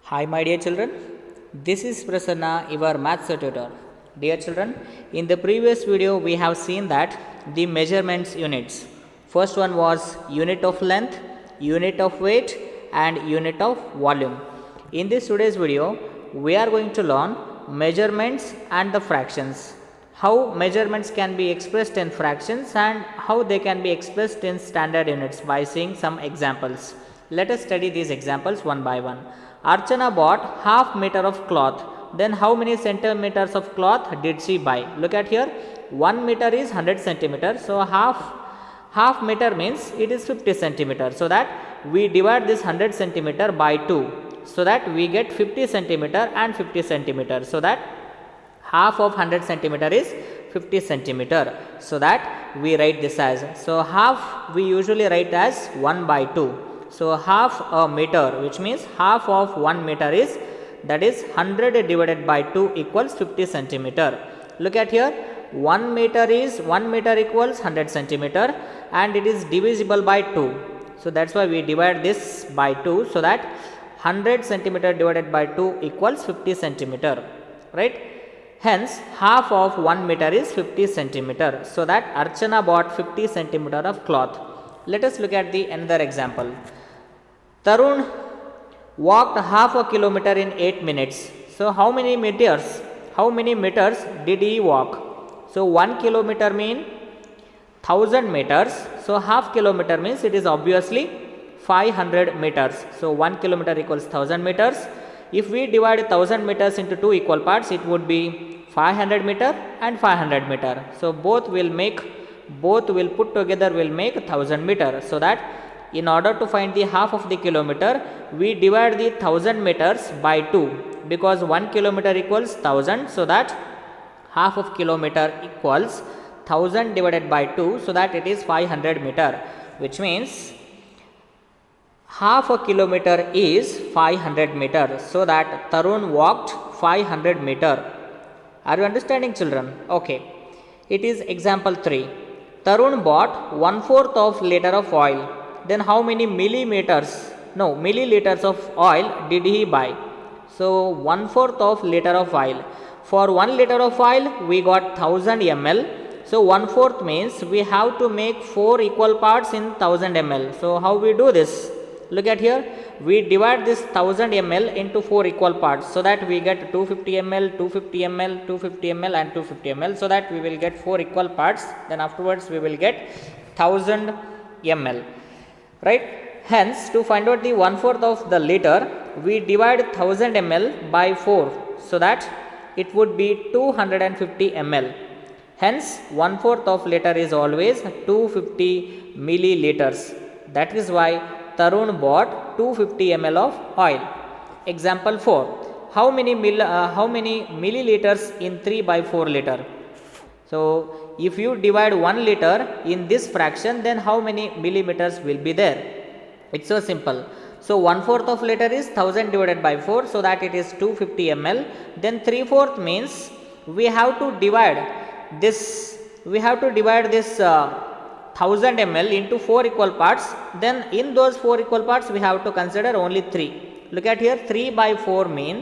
Hi, my dear children. This is Prasanna, your maths tutor. Dear children, in the previous video, we have seen that the measurements units. First one was unit of length, unit of weight, and unit of volume. In this today's video, we are going to learn measurements and the fractions. How measurements can be expressed in fractions and how they can be expressed in standard units by seeing some examples. Let us study these examples one by one. Archana bought half meter of cloth. Then how many centimeters of cloth did she buy? Look at here. 1 meter is 100 centimeters. So half meter means it is 50 centimeters. So that we divide this 100 centimeter by 2. So that we get 50 centimeter and 50 centimeter. So that half of 100 centimeter is 50 centimeter. So that we write this as. So half we usually write as 1 by 2. So half a meter, which means half of 1 meter is, that is 100 divided by 2 equals 50 centimeter. Look at here, 1 meter equals 100 centimeter and it is divisible by 2. So that's why we divide this by 2, so that 100 centimeter divided by 2 equals 50 centimeter, right? Hence half of 1 meter is 50 centimeter. So that Archana bought 50 centimeter of cloth. Let us look at the another example. Tarun walked half a kilometer in 8 minutes. So how many meters did he walk? So 1 kilometer means 1000 meters. So half kilometer means it is obviously 500 meters. So 1 kilometer equals 1000 meters. If we divide 1000 meters into two equal parts, it would be 500 meter and 500 meter. So both will put together will make 1000 meter. So that in order to find the half of the kilometer, we divide the 1000 meters by 2, because 1 kilometer equals 1000. So that half of kilometer equals 1000 divided by 2, so that it is 500 meter, which means half a kilometer is 500 meter. So that Tarun walked 500 meter. Are you understanding, children? Okay. It is example 3. Tarun bought 1/4 of liter of oil. Then how many milliliters of oil did he buy? So 1/4 of liter of oil. For 1 liter of oil, we got 1000 ml. So 1/4 means we have to make 4 equal parts in 1000 ml. So how we do this? Look at here. We divide this 1000 ml into 4 equal parts, so that we get 250 ml, 250 ml, 250 ml and 250 ml. So that we will get 4 equal parts. Then afterwards we will get 1000 ml. Right? Hence, to find out the 1/4 of the liter, we divide 1000 ml by 4, so that it would be 250 ml. Hence, 1/4 of liter is always 250 milliliters. That is why Tarun bought 250 ml of oil. Example 4. How many milliliters in 3 by 4 liter? So, if you divide 1 liter in this fraction, then how many millimeters will be there? It's so simple. So 1/4 of liter is 1000 divided by 4, so that it is 250 ml. Then 3/4 means we have to divide this 1000 ml into 4 equal parts. Then in those 4 equal parts, we have to consider only 3. Look at here, 3 by 4 mean,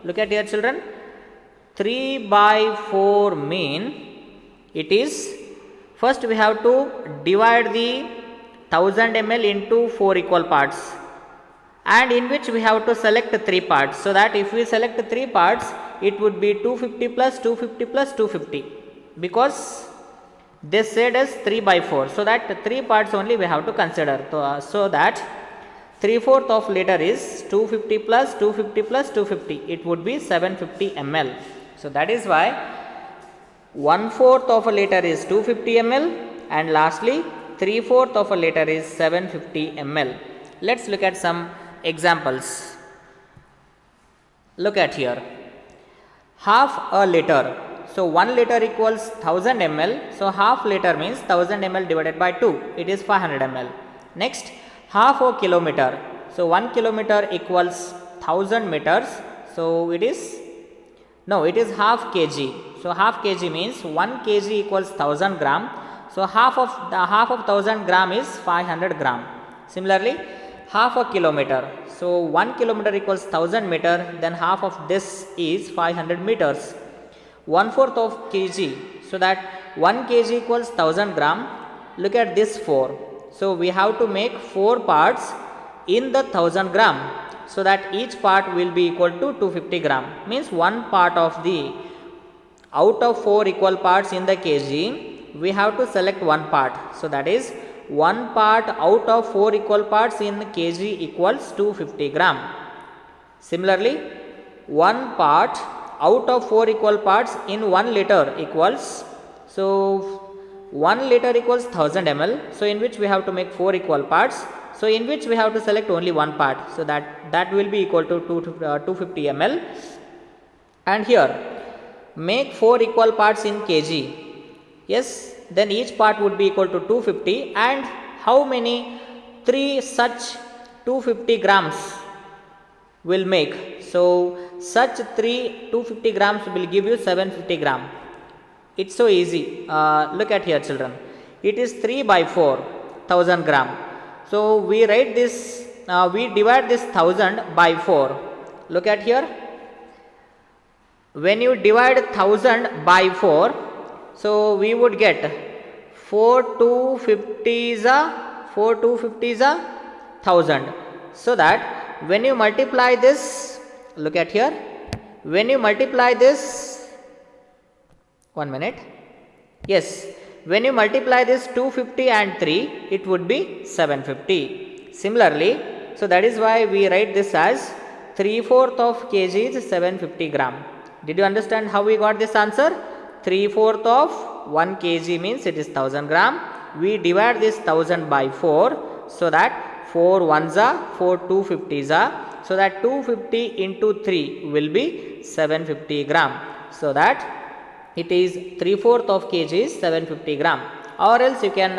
look at here children, 3 by 4 mean, it is, first we have to divide the 1000 ml into 4 equal parts, and in which we have to select 3 parts. So that if we select 3 parts, it would be 250 plus 250 plus 250, because they said as 3 by 4. So that 3 parts only we have to consider. So that 3/4 of liter is 250 plus 250 plus 250. It would be 750 ml. So that is why 1/4 of a liter is 250 ml, and lastly 3/4 of a liter is 750 ml. Let's look at some examples. Look at here. Half a liter. So 1 liter equals 1000 ml. So half liter means 1000 ml divided by 2. It is 500 ml. Next, half a kilometer. So 1 kilometer equals 1000 meters. So it is half kg. So half kg means 1 kg equals 1000 gram. So half of 1000 gram is 500 gram. Similarly, half a kilometer. So 1 kilometer equals 1000 meter, then half of this is 500 meters. 1/4 of kg, so that 1 kg equals 1000 gram. Look at this 4. So we have to make 4 parts in the 1000 gram, so that each part will be equal to 250 gram. Means one part of the, out of 4 equal parts in the kg, we have to select one part. So that is one part out of 4 equal parts in kg equals 250 gram. Similarly, one part out of 4 equal parts in 1 liter equals, so 1 liter equals 1000 ml. So in which we have to make 4 equal parts. So in which we have to select only one part. So that will be equal to 250 ml. And here make 4 equal parts in kg. Yes, then each part would be equal to 250. And how many 3 such 250 grams will make? So such 3 250 grams will give you 750 gram. It's so easy. Look at here, children. It is 3 by 4, 1000 gram. So we write this, we divide this 1000 by 4. Look at here. When you divide 1000 by 4, so we would get 4 250s are 1000. So that when you multiply this, look at here, when you multiply this, 1 minute, yes, when you multiply this 250 and 3, it would be 750. Similarly, so that is why we write this as 3/4 of kg is 750 gram. Did you understand how we got this answer? 3/4 of 1 kg means it is 1000 gram. We divide this 1000 by 4, so that 4 ones are 4 250s are, so that 250 into 3 will be 750 gram. So that it is 3/4 of kg is 750 gram. Or else you can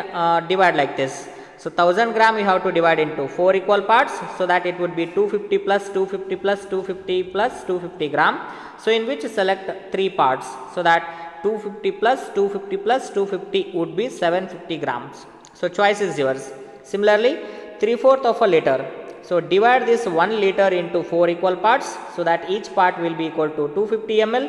divide like this. So 1000 gram you have to divide into 4 equal parts, so that it would be 250 plus 250 plus 250 plus 250 gram. So in which select 3 parts, so that 250 plus 250 plus 250 would be 750 grams. So choice is yours. Similarly, 3/4 of a liter. So divide this 1 liter into 4 equal parts, so that each part will be equal to 250 ml.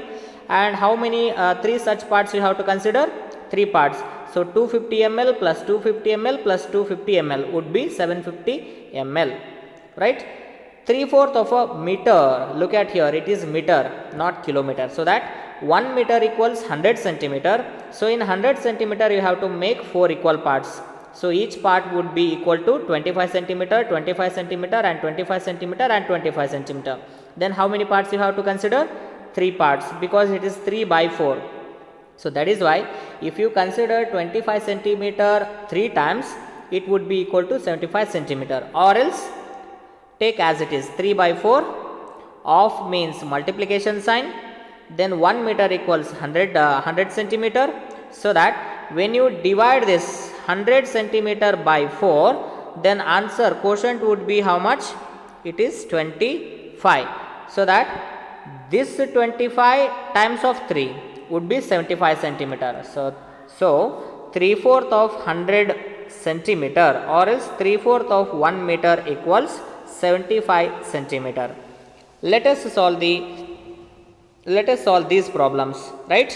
And how many 3 such parts you have to consider? 3 parts. So 250 ml plus 250 ml plus 250 ml would be 750 ml. Right? 3/4 of a meter. Look at here, it is meter, not kilometer. So that 1 meter equals 100 centimeter. So in 100 centimeter you have to make 4 equal parts. So each part would be equal to 25 centimeter, 25 centimeter and 25 centimeter and 25 centimeter. Then how many parts you have to consider? 3 parts, because it is 3 by 4. So that is why if you consider 25 centimeter 3 times, it would be equal to 75 centimeter. Or else take as it is 3 by 4, of means multiplication sign, then 1 meter equals 100 centimeter. So that when you divide this 100 centimeter by 4, then answer quotient would be how much? It is 25. So that this 25 times of 3 would be 75 centimeter. So 3/4 of 100 centimeter, or else 3/4 of 1 meter equals 75 centimeter. Let us solve these problems, right?